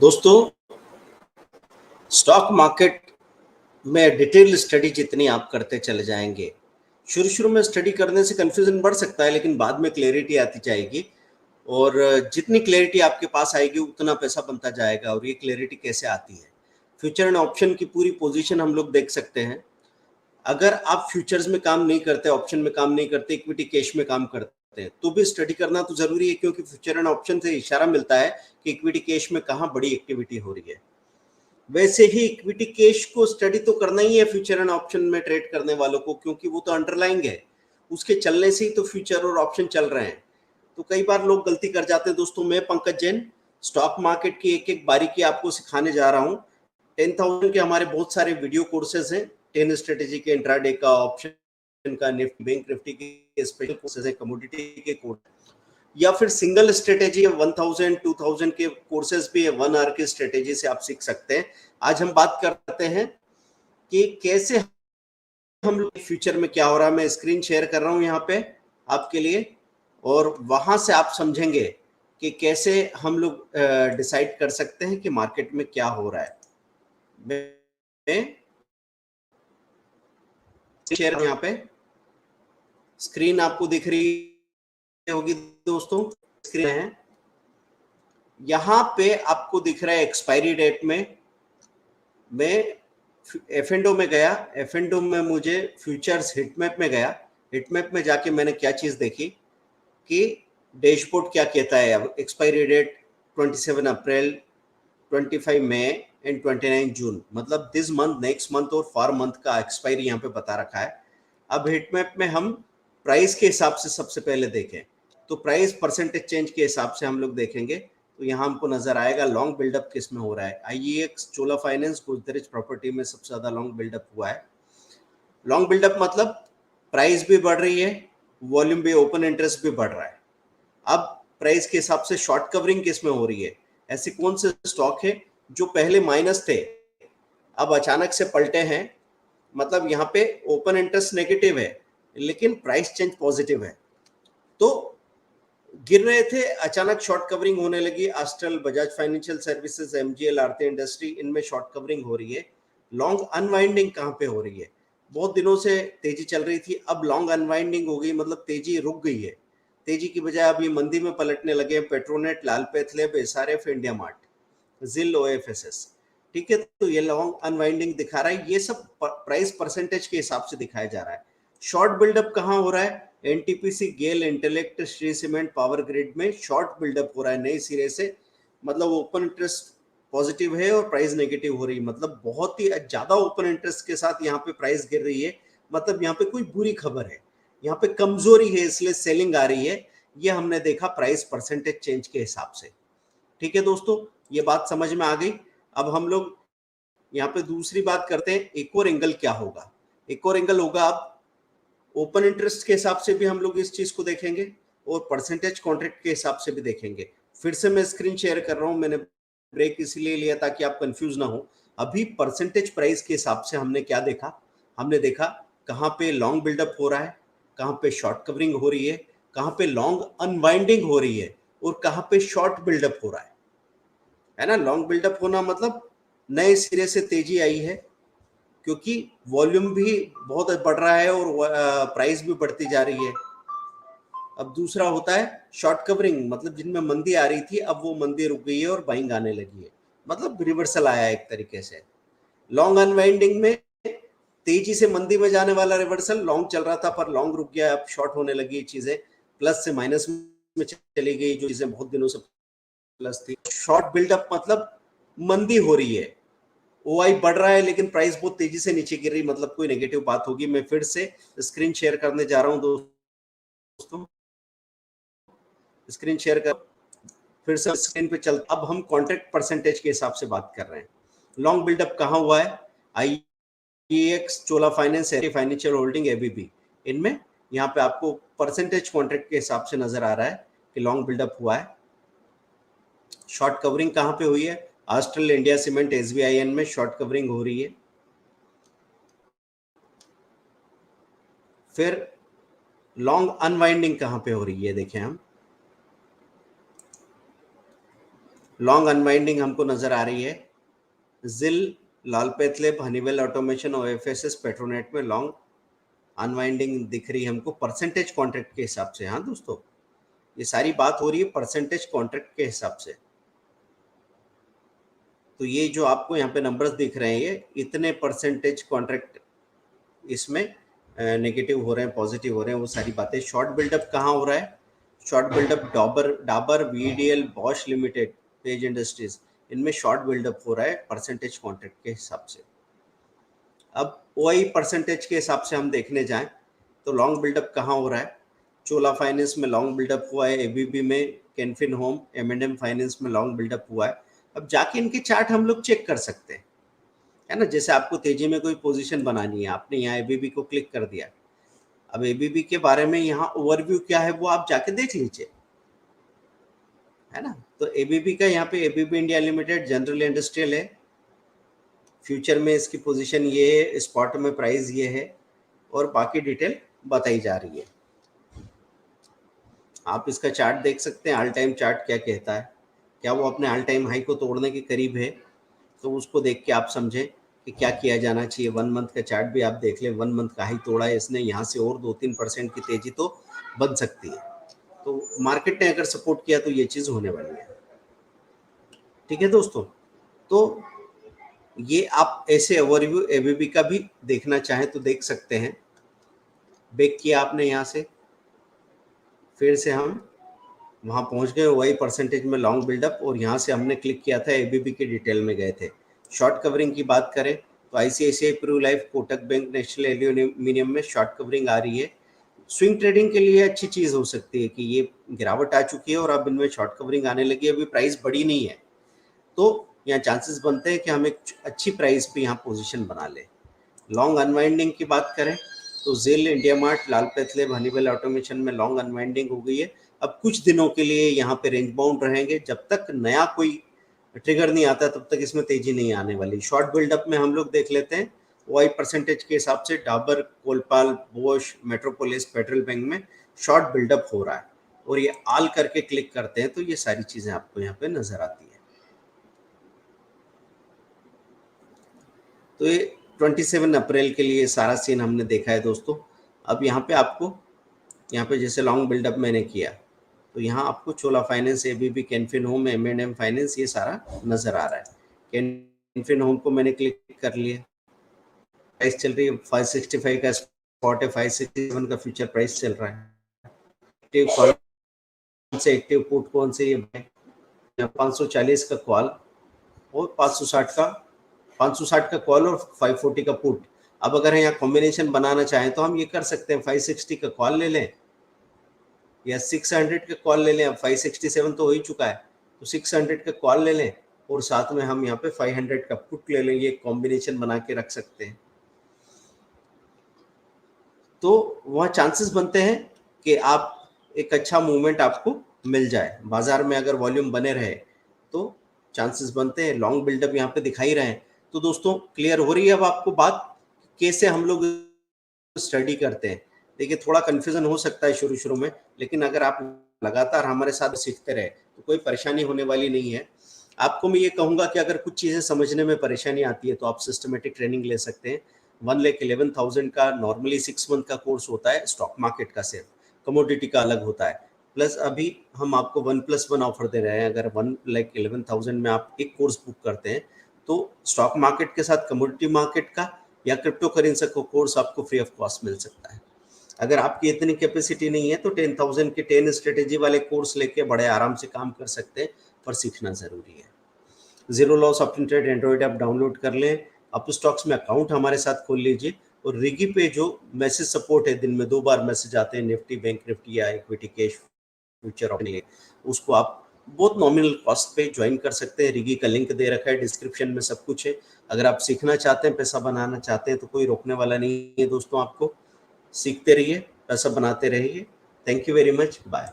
दोस्तों, stock market में detail study जितनी आप करते चले जाएंगे, शुरू-शुरू में स्टडी करने से कन्फ्यूजन बढ़ सकता है, लेकिन बाद में क्लैरिटी आती जाएगी और जितनी क्लैरिटी आपके पास आएगी, उतना पैसा बनता जाएगा। और ये क्लैरिटी कैसे आती है? फ्यूचर एंड ऑप्शन की पूरी पोजीशन हम लोग देख सकते हैं। अगर आप फ्यूचर्स में काम नहीं करते, ऑप्शन में काम नहीं करते, इक्विटी कैश में काम करते हैं, तो भी स्टडी करना तो ज़रूरी है, क्योंकि फ्यूचर एंड ऑप्शन से इशारा मिलता है कि इक्विटी कैश में कहाँ बड़ी एक्टिविटी हो रही है। वैसे ही इक्विटी कैश को स्टडी तो करना ही है फ्यूचर एंड ऑप्शन में ट्रेड करने वालों को, क्योंकि वो तो अंडरलाइंग है, उसके चलने से ही तो फ्यूचर और ऑप्शन चल रहे हैं। तो कई बार लोग गलती कर जाते हैं। दोस्तों, मैं पंकज जैन स्टॉक मार्केट की एक एक बारीकी आपको सिखाने जा रहा हूँ। 10,000 के हमारे बहुत सारे वीडियो कोर्सेज हैं। 10 स्ट्रेटेजी के, इंट्राडे का, ऑप्शन का, निफ्टी बैंक निफ्टी के स्पेशल कोर्सेज हैं, कमोडिटी के कोर्स, या फिर सिंगल स्ट्रेटेजी 1000 2000 के कोर्सेज भी है। 1 आवर की स्ट्रेटेजी से आप सीख सकते हैं। आज हम बात करते हैं कि कैसे हम लोग फ्यूचर में क्या हो रहा है। मैं स्क्रीन शेयर कर रहा हूं यहाँ पे आपके लिए, और वहां से आप समझेंगे कि कैसे हम लोग डिसाइड कर सकते हैं कि मार्केट में क्या हो रहा है। मैं शेयर यहाँ पे स्क्रीन आपको दिख रही होगी दोस्तों। स्क्रीन है, यहाँ पे आपको दिख रहा है एक्सपायरी डेट में। मैं एफ&ओ में गया, एफ&ओ में मुझे फ्यूचर्स हिटमैप में गया। हिटमैप में जाके मैंने क्या चीज देखी कि डैशबोर्ड क्या कहता है। अब एक्सपायरी डेट 27 अप्रैल, 25 मई एंड 29 जून, मतलब दिस मंथ, नेक्स्ट मंथ और फॉर मंथ का एक्सपायरी यहाँ पे बता रखा है। अब हिटमैप में हम प्राइस के हिसाब से सबसे पहले देखें, तो प्राइस परसेंटेज चेंज के हिसाब से हम लोग देखेंगे, तो यहाँ हमको नजर आएगा लॉन्ग बिल्डअप किस में हो रहा है। आईईएक्स, चोला फाइनेंस, गोदरेज प्रॉपर्टी में सबसे ज्यादा लॉन्ग बिल्डअप हुआ है। लॉन्ग बिल्डअप मतलब प्राइस भी बढ़ रही है, वॉल्यूम भी, ओपन इंटरेस्ट भी बढ़ रहा है। अब प्राइस के हिसाब से शॉर्ट कवरिंग किस में हो रही है। ऐसे कौन से स्टॉक है जो पहले माइनस थे, अब अचानक से पलटे हैं। मतलब यहाँ पे ओपन इंटरेस्ट नेगेटिव है, लेकिन प्राइस चेंज पॉजिटिव है। तो गिर रहे थे, अचानक शॉर्ट कवरिंग होने लगी। Astral, Bajaj financial services, MGL, आरती इंडस्ट्री, इनमें शॉर्ट कवरिंग हो रही है। लॉन्ग अनवाइंडिंग कहाँ पे हो रही है? बहुत दिनों से तेजी चल रही थी, अब लॉन्ग अनवाइंडिंग हो गई, मतलब तेजी रुक गई है। तेजी की बजाय अब ये मंदी में पलटने लगे। पेट्रोनेट, लाल पैथलैब, एसआरएफ, इंडिया मार्ट, जिल, ओएफएसएस। ठीक है, तो ये लॉन्ग अनवाइंडिंग दिखा रहा है। ये सब प्राइस परसेंटेज के हिसाब से दिखाया जा रहा है। शॉर्ट बिल्डअप कहाँ हो रहा है? NTPC, GAIL, Intellect, Shree cement, power grid में शॉर्ट बिल्डअप हो रहा है नए सिरे से। मतलब ओपन इंटरेस्ट पॉजिटिव है और प्राइस नेगेटिव हो रही है, मतलब बहुत ही ज्यादा ओपन इंटरेस्ट के साथ यहाँ पे प्राइस गिर रही है। मतलब यहाँ पे कोई बुरी खबर है, यहाँ पे कमजोरी है, इसलिए सेलिंग आ रही है। ये हमने देखा प्राइस परसेंटेज चेंज के हिसाब से। ठीक है दोस्तों, ये बात समझ में आ गई। अब हम लोग यहाँ पे दूसरी बात करते हैं, एक और एंगल क्या होगा। एक और एंगल होगा, अब ओपन इंटरेस्ट के हिसाब से भी हम लोग इस चीज को देखेंगे और परसेंटेज कॉन्ट्रैक्ट के हिसाब से भी देखेंगे। फिर से मैं स्क्रीन शेयर कर रहा हूं, मैंने ब्रेक इसलिए लिया ताकि आप कंफ्यूज ना हो। अभी परसेंटेज प्राइस के हिसाब से हमने क्या देखा? हमने देखा कहाँ पे लॉन्ग बिल्डअप हो रहा है, कहाँ पे शॉर्ट कवरिंग हो रही है, कहाँ पे लॉन्ग अनवाइंडिंग हो रही है, और कहाँ पे शॉर्ट बिल्डअप हो रहा है ना। लॉन्ग बिल्डअप होना मतलब नए सिरे से तेजी आई है, क्योंकि वॉल्यूम भी बहुत बढ़ रहा है और प्राइस भी बढ़ती जा रही है। अब दूसरा होता है शॉर्ट कवरिंग, मतलब जिनमें मंदी आ रही थी, अब वो मंदी रुक गई है और बाइंग आने लगी है, मतलब रिवर्सल आया है एक तरीके से। लॉन्ग अनवाइंडिंग में तेजी से मंदी में जाने वाला रिवर्सल, लॉन्ग चल रहा था पर लॉन्ग रुक गया, अब शॉर्ट होने लगी चीजें, प्लस से माइनस में चली गई जो चीजें बहुत दिनों से प्लस थी। शॉर्ट बिल्डअप मतलब मंदी हो रही है, ओआई बढ़ रहा है, लेकिन प्राइस बहुत तेजी से नीचे गिर रही, मतलब कोई नेगेटिव बात होगी। मैं फिर से स्क्रीन शेयर करने जा रहा हूं दोस्तों, स्क्रीन शेयर कर, फिर से स्क्रीन पे चल। अब हम कॉन्ट्रैक्ट परसेंटेज के हिसाब से बात कर रहे हैं। लॉन्ग बिल्डअप कहाँ हुआ है? आईईएक्स, चोला फाइनेंस, फाइनेंशियल होल्डिंग, एबीबी, इनमें यहाँ पे आपको परसेंटेज कॉन्ट्रैक्ट के हिसाब से नजर आ रहा है कि लॉन्ग बिल्डअप हुआ है। शॉर्ट कवरिंग कहाँ पे हुई है? आस्ट्रल, इंडिया सीमेंट, एसबीआईएन में शॉर्ट कवरिंग हो रही है। फिर लॉन्ग अनवाइंडिंग कहाँ पे हो रही है? देखें हम, लॉन्ग अनवाइंडिंग हमको नजर आ रही है। जिल, Lal pathlab, Honeywell automation, OFSS, Petronet में लॉन्ग अनवाइंडिंग दिख रही है हमको परसेंटेज कॉन्ट्रैक्ट के हिसाब से। हाँ दोस्तों, ये सारी बात हो रही है परसेंटेज कॉन्ट्रैक्ट के हिसाब से। तो ये जो आपको यहाँ पे नंबर्स दिख रहे हैं, ये इतने परसेंटेज कॉन्ट्रैक्ट इसमें नेगेटिव हो रहे हैं, पॉजिटिव हो रहे हैं, वो सारी बातें। शॉर्ट बिल्डअप कहाँ हो रहा है? Short buildup Dabur, VDL, Bosch limited, Page Industries, इनमें शॉर्ट बिल्डअप हो रहा है परसेंटेज कॉन्ट्रैक्ट के हिसाब से। अब वही परसेंटेज के हिसाब से हम देखने जाएं तो लॉन्ग बिल्डअप कहाँ हो रहा है? चोला फाइनेंस में लॉन्ग बिल्डअप हुआ है, एबीबी में, कैनफिन होम, एम&एम फाइनेंस में लॉन्ग बिल्डअप हुआ है। अब जाके इनके चार्ट हम लोग चेक कर सकते हैं, है ना। जैसे आपको तेजी में कोई पोजीशन बनानी है, आपने यहाँ एबीबी को क्लिक कर दिया। अब एबीबी के बारे में यहाँ ओवरव्यू क्या है वो आप जाके देख लीजिए, है ना। तो एबीबी का यहाँ पे ABB India limited general industrial है, फ्यूचर में इसकी पोजीशन ये है, स्पॉट में प्राइस ये है, और बाकी डिटेल बताई जा रही है। आप इसका चार्ट देख सकते हैं, ऑल टाइम चार्ट क्या कहता है, क्या वो अपने ऑल टाइम हाई को तोड़ने के करीब है, तो उसको देख के आप समझें कि क्या किया जाना चाहिए। 1 मंथ का चार्ट भी आप देख लें, 1 मंथ का हाई तोड़ा है इसने, यहाँ से और 2-3% की तेजी तो बन सकती है। तो मार्केट ने अगर सपोर्ट किया तो ये चीज़ होने वाली है। ठीक है दोस्तों, तो ये आप ऐसे ओवरव्यू एबीबी का भी देखना चाहें तो देख सकते हैं। बेक किया आपने यहाँ से, फिर से हम वहाँ पहुँच गए, वही परसेंटेज में लॉन्ग बिल्डअप, और यहाँ से हमने क्लिक किया था एबीबी के डिटेल में गए थे। शॉर्ट कवरिंग की बात करें तो ICICI Pru Life, Kotak bank, National Aluminium में शॉर्ट कवरिंग आ रही है। स्विंग ट्रेडिंग के लिए अच्छी चीज़ हो सकती है कि ये गिरावट आ चुकी है और अब इनमें शॉर्ट कवरिंग आने लगी है, अभी प्राइस बढ़ी नहीं है, तो यहाँ चांसेस बनते हैं कि हम एक अच्छी प्राइस पे यहाँ पोजीशन बना लें। लॉन्ग अनवाइंडिंग की बात करें तो जेल, इंडिया मार्ट, लाल पैथलैब, हनीवेल ऑटोमेशन में लॉन्ग अनवाइंडिंग हो गई है। अब कुछ दिनों के लिए यहाँ पे रेंज बाउंड रहेंगे, जब तक नया कोई ट्रिगर नहीं आता तब तक इसमें तेजी नहीं आने वाली। शॉर्ट बिल्डअप में हम लोग देख लेते हैं, वाई परसेंटेज के हिसाब से डाबर, कोलपाल, बोश, मेट्रोपोलिस, फेडरल बैंक में शॉर्ट बिल्डअप हो रहा है, और ये आल करके क्लिक करते हैं तो ये सारी चीजें आपको यहाँ पे नजर आती है। तो ये 27 अप्रैल के लिए सारा सीन हमने देखा है दोस्तों। अब यहाँ पे आपको, यहाँ पे जैसे लॉन्ग बिल्डअप मैंने किया तो यहाँ आपको Chola finance, ABB, Canfin home, M&M finance, ये सारा नजर आ रहा है। कैनफिन होम को मैंने क्लिक कर लिया, प्राइस चल रही है 565 का स्पॉट है, 567 का फ्यूचर प्राइस चल रहा है। एक्टिव कॉल से, एक्टिव पुट कौन से, ये 540 का कॉल और 560 का कॉल और 540 का पुट। अब अगर यहाँ कॉम्बिनेशन बनाना चाहें तो हम ये कर सकते हैं, 560 का कॉल ले लें या 600 का कॉल ले लें। अब 567 तो हो ही चुका है, तो 600 का कॉल ले लें और साथ में हम यहाँ पे 500 का पुट ले लें, ये कॉम्बिनेशन बना के रख सकते हैं। तो वहाँ चांसेस बनते हैं कि आप एक अच्छा मूवमेंट आपको मिल जाए। बाजार में अगर वॉल्यूम बने रहे तो चांसेस बनते हैं। लॉन्ग बिल्डअप यहाँ पे दिखाई रहे हैं। तो दोस्तों क्लियर हो रही है अब आपको बात, कैसे हम लोग स्टडी करते हैं। देखिए थोड़ा कन्फ्यूजन हो सकता है शुरू शुरू में, लेकिन अगर आप लगातार हमारे साथ सीखते रहे तो कोई परेशानी होने वाली नहीं है। आपको मैं ये कहूँगा कि अगर कुछ चीज़ें समझने में परेशानी आती है तो आप सिस्टमेटिक ट्रेनिंग ले सकते हैं। 1,11,000 का नॉर्मली 6 मंथ का कोर्स होता है स्टॉक मार्केट का, सिर्फ कमोडिटी का अलग होता है। प्लस अभी हम आपको 1+1 ऑफर दे रहे हैं। अगर 1,11,000 में आप एक कोर्स बुक करते हैं तो स्टॉक मार्केट के साथ कमोडिटी मार्केट का या क्रिप्टो करेंसी का कोर्स आपको फ्री ऑफ कॉस्ट मिल सकता है। अगर आपकी इतनी कैपेसिटी नहीं है तो 10,000 के 10 स्ट्रेटेजी वाले कोर्स लेके बड़े आराम से काम कर सकते हैं, पर सीखना जरूरी है। Zero loss option trade Android app download कर लें, अप स्टॉक्स में अकाउंट हमारे साथ खोल लीजिए, और रिगी पे जो मैसेज सपोर्ट है, दिन में 2 बार मैसेज आते हैं, निफ्टी, बैंक निफ्टी या इक्विटी कैश फ्यूचर ऑप्शन, उसको आप बहुत नॉमिनल कॉस्ट पे ज्वाइन कर सकते हैं। रिगी का लिंक दे रखा है डिस्क्रिप्शन में, सब कुछ है। अगर आप सीखना चाहते हैं, पैसा बनाना चाहते हैं तो कोई रोकने वाला नहीं है दोस्तों। आपको सीखते रहिए, पैसा बनाते रहिए। Thank you very much, bye.